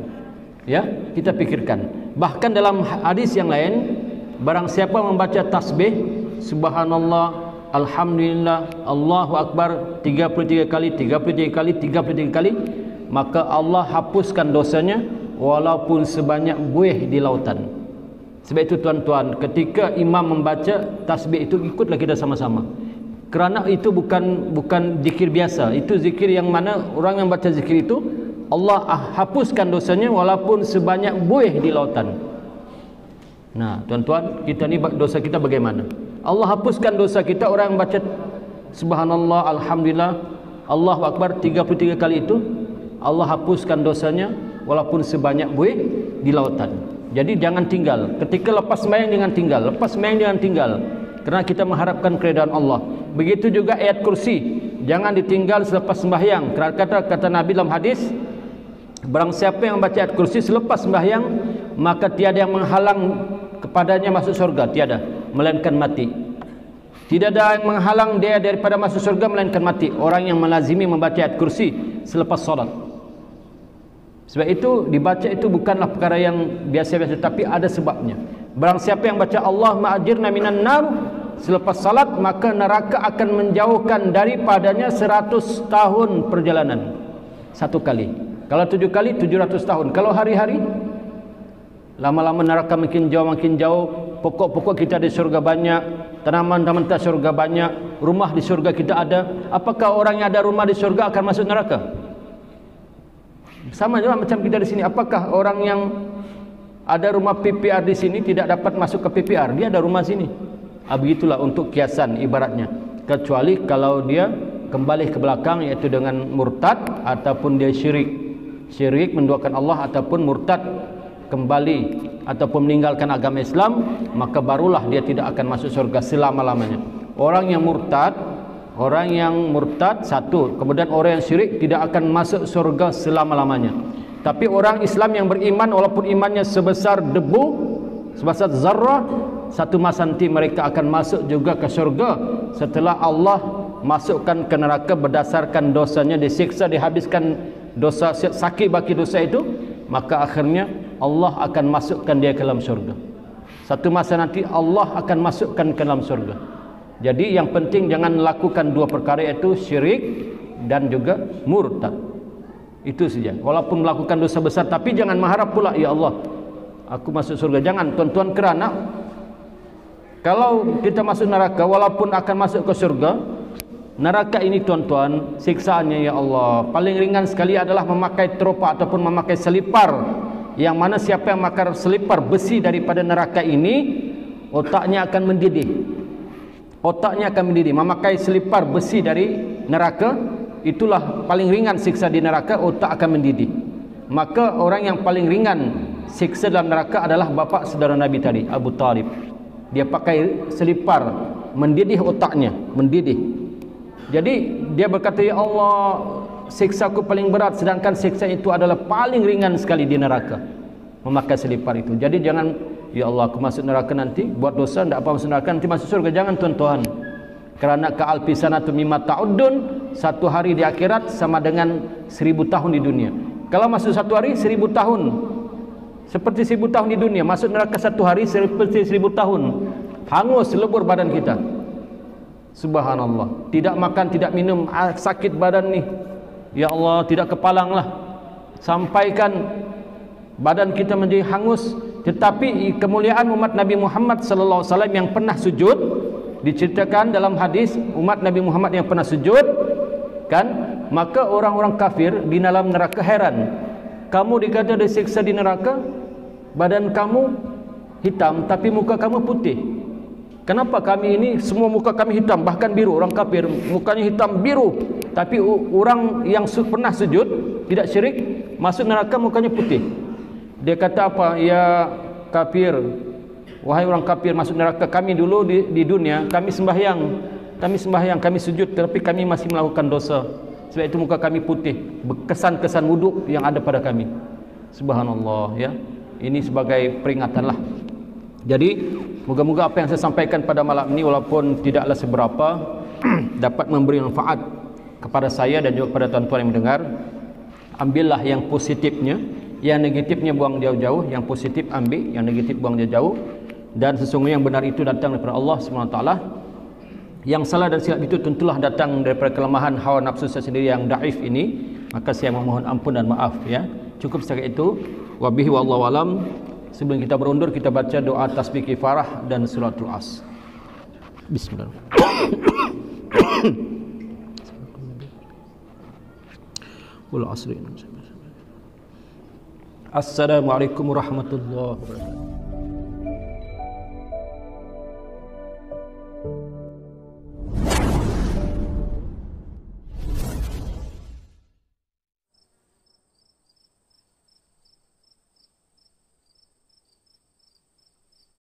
ya, kita pikirkan. Bahkan dalam hadis yang lain, barang siapa membaca tasbih subhanallah, alhamdulillah, Allahu akbar 33 kali, 33 kali, 33 kali, maka Allah hapuskan dosanya walaupun sebanyak buih di lautan. Sebab itu tuan-tuan, ketika imam membaca tasbih itu, ikutlah kita sama-sama. Kerana itu bukan zikir biasa. Itu zikir yang mana orang yang baca zikir itu Allah hapuskan dosanya walaupun sebanyak buih di lautan. Nah, tuan-tuan, kita ni dosa kita bagaimana? Allah hapuskan dosa kita, orang yang baca subhanallah, alhamdulillah, Allahu akbar 33 kali itu, Allah hapuskan dosanya walaupun sebanyak buih di lautan. Jadi jangan tinggal. Ketika lepas sembahyang jangan tinggal. Lepas sembahyang jangan tinggal. Kerana kita mengharapkan keridaan Allah. Begitu juga ayat kursi, jangan ditinggal selepas sembahyang. Kerana kata Nabi dalam hadis, barang siapa yang baca ayat kursi selepas sembahyang, maka tiada yang menghalang kepadanya masuk surga, tiada, melainkan mati. Tidak ada yang menghalang dia daripada masuk surga melainkan mati. Orang yang melazimi membaca ayat kursi selepas solat. Sebab itu dibaca itu bukanlah perkara yang biasa-biasa, tapi ada sebabnya. Barang siapa yang baca Allahumma ajirna minan nar selepas salat, maka neraka akan menjauhkan daripadanya 100 tahun perjalanan. Satu kali. Kalau 7 kali 700 tahun. Kalau hari-hari, lama-lama neraka makin jauh. Pokok-pokok kita di surga banyak, tanaman-tanaman di surga banyak, rumah di surga kita ada. Apakah orang yang ada rumah di surga akan masuk neraka? Sama juga macam kita di sini. Apakah orang yang ada rumah PPR di sini tidak dapat masuk ke PPR? Dia ada rumah sini. Begitulah untuk kiasan ibaratnya. Kecuali kalau dia kembali ke belakang, iaitu dengan murtad ataupun dia syirik menduakan Allah, ataupun murtad kembali ataupun meninggalkan agama Islam, maka barulah dia tidak akan masuk surga selama-lamanya. Orang yang murtad satu, kemudian orang yang syirik tidak akan masuk surga selama-lamanya. Tapi orang Islam yang beriman, walaupun imannya sebesar debu, sebesar zarrah, satu masa nanti mereka akan masuk juga ke surga setelah Allah masukkan ke neraka berdasarkan dosanya, disiksa, dihabiskan dosa, sakit baki dosa itu, maka akhirnya Allah akan masukkan dia ke dalam surga. Satu masa nanti Allah akan masukkan ke dalam surga. Jadi yang penting jangan lakukan dua perkara, iaitu syirik dan juga murtad. Itu saja. Walaupun melakukan dosa besar, tapi jangan mengharap pula, ya Allah, aku masuk surga. Jangan, tuan-tuan, kerana kalau kita masuk neraka, walaupun akan masuk ke surga, neraka ini, tuan-tuan, siksaannya, ya Allah, paling ringan sekali adalah memakai teropak ataupun memakai selipar. Yang mana siapa yang makan selipar besi daripada neraka ini, otaknya akan mendidih. Otaknya akan mendidih. Memakai selipar besi dari neraka, itulah paling ringan siksa di neraka, otak akan mendidih. Maka orang yang paling ringan siksa dalam neraka adalah bapa saudara Nabi tadi, Abu Talib. Dia pakai selipar, mendidih otaknya, mendidih. Jadi dia berkata, ya Allah, siksaku paling berat, sedangkan siksa itu adalah paling ringan sekali di neraka, memakai selipar itu. Jadi jangan, ya Allah, aku masuk neraka nanti, buat dosa, tidak apa masuk neraka nanti masuk surga. Jangan, tuan-tuan. Kerana ka'alfisanatu mimma ta'uddun, satu hari di akhirat sama dengan 1000 tahun di dunia. Kalau masuk satu hari 1000 tahun, seperti 1000 tahun di dunia. Masuk neraka satu hari seperti 1000 tahun. Hangus lebur badan kita. Subhanallah. Tidak makan, tidak minum, sakit badan ni, ya Allah, tidak kepalanglah. Sampaikan badan kita menjadi hangus. Tetapi kemuliaan umat Nabi Muhammad sallallahu alaihi wasallam yang pernah sujud, diceritakan dalam hadis umat Nabi Muhammad yang pernah sujud, kan, maka orang-orang kafir di dalam neraka heran. Kamu dikata disiksa di neraka, badan kamu hitam tapi muka kamu putih. Kenapa kami ini semua muka kami hitam, bahkan biru? Orang kafir mukanya hitam biru, tapi orang yang pernah sujud, tidak syirik, masuk neraka mukanya putih. Dia kata apa? Ya kafir, wahai orang kafir masuk neraka, kami dulu di dunia kami sembahyang, kami sujud, tapi kami masih melakukan dosa. Sebab itu muka kami putih, kesan-kesan wuduk yang ada pada kami. Subhanallah, ya. Ini sebagai peringatanlah. Jadi moga-moga apa yang saya sampaikan pada malam ini walaupun tidaklah seberapa dapat memberi manfaat kepada saya dan juga kepada tuan-tuan yang mendengar. Ambillah yang positifnya, yang negatifnya buang jauh-jauh, yang positif ambil, yang negatif buang jauh-jauh. Dan sesungguhnya yang benar itu datang daripada Allah SWT. Yang salah dan silap itu tentulah datang daripada kelemahan hawa nafsu saya sendiri yang daif ini. Maka saya memohon ampun dan maaf, ya. Cukup setakat itu. Wabihi wallahu alam. Sebelum kita berundur, kita baca doa tasbih kifarah dan suratul as. Bismillah. Wal asri. Assalamualaikum warahmatullahi wabarakatuh.